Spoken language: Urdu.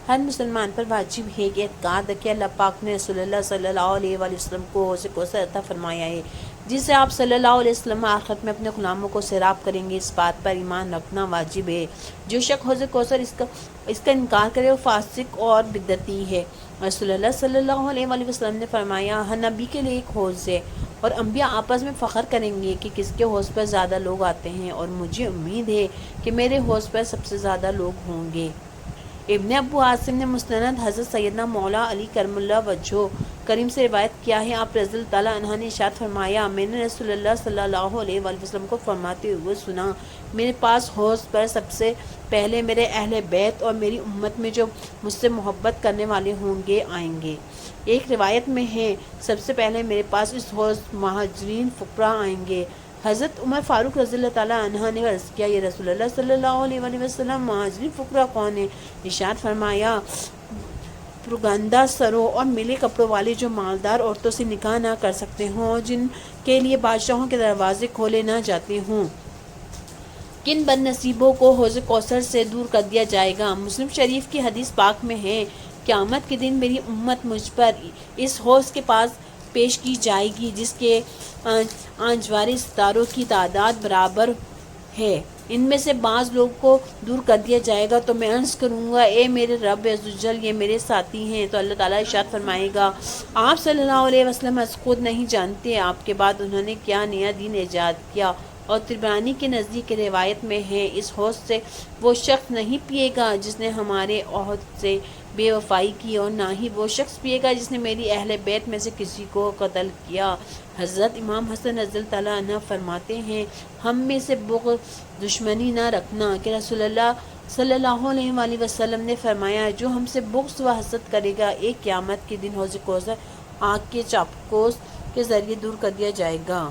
ہر مسلمان پر واجب ہے کہ اعتقاد رکھے اللہ پاک نے رسول اللہ صلی اللہ علیہ وآلہ وسلم کو حوض کوثر عطا فرمایا ہے، جسے آپ صلی اللہ علیہ وسلم آخرت میں اپنے غلاموں کو سیراب کریں گے۔ اس بات پر ایمان رکھنا واجب ہے۔ جو شخص حوض کوثر اس کا انکار کرے وہ فاسق اور بدعتی ہے۔ رسول اللہ صلی اللہ علیہ وآلہ وسلم نے فرمایا، ہر نبی کے لیے ایک حوض ہے، اور انبیاء آپس میں فخر کریں گے کہ کس کے حوض پر زیادہ لوگ آتے ہیں، اور مجھے امید ہے کہ میرے حوض پر سب سے زیادہ لوگ ہوں گے۔ ابن ابو عاصم نے مسند حضرت سیدنا مولا علی کرم اللہ وجہہ کریم سے روایت کیا ہے، آپ رضی اللہ تعالیٰ عنہ نے ارشاد فرمایا، میں نے رسول اللہ صلی اللہ علیہ وآلہ وسلم کو فرماتے ہوئے سنا، میرے پاس حوض پر سب سے پہلے میرے اہل بیت اور میری امت میں جو مجھ سے محبت کرنے والے ہوں گے آئیں گے۔ ایک روایت میں ہے، سب سے پہلے میرے پاس اس حوض مہاجرین فقراء آئیں گے۔ حضرت عمر فاروق رضی اللہ تعالیٰ عنہ نے عرض کیا، یہ رسول اللہ صلی اللہ علیہ وآلہ وسلم مہاجرین فقراء کون ہیں؟ ارشاد فرمایا، پرگندہ سروں اور ملے کپڑوں والی جو مالدار عورتوں سے نکاح نہ کر سکتے ہوں، جن کے لیے بادشاہوں کے دروازے کھولے نہ جاتے ہوں۔ کن بد نصیبوں کو حوض کوثر سے دور کر دیا جائے گا۔ مسلم شریف کی حدیث پاک میں ہے، قیامت کے دن میری امت مجھ پر اس حوض کے پاس پیش کی جائے گی جس کے آنچوارے ستاروں کی تعداد برابر ہے۔ ان میں سے بعض لوگوں کو دور کر دیا جائے گا تو میں عرض کروں گا، اے میرے رب عز و جل، یہ میرے ساتھی ہیں، تو اللہ تعالیٰ ارشاد فرمائے گا، آپ صلی اللہ علیہ وسلم خود نہیں جانتے آپ کے بعد انہوں نے کیا نیا دین ایجاد کیا۔ اور طبرانی کے نزدیک روایت میں ہے، اس حوض سے وہ شخص نہیں پیے گا جس نے ہمارے عہد سے بے وفائی کی، اور نہ ہی وہ شخص پیے گا جس نے میری اہل بیت میں سے کسی کو قتل کیا۔ حضرت امام حسن رضی اللہ تعالیٰ عنہ فرماتے ہیں، ہم میں سے بغض دشمنی نہ رکھنا، کہ رسول اللہ صلی اللہ علیہ وآلہ وسلم نے فرمایا، جو ہم سے بغض و حسد کرے گا، ایک قیامت کے دن حوض کوثر آگ کے چاپکوس کے ذریعے دور کر دیا جائے گا۔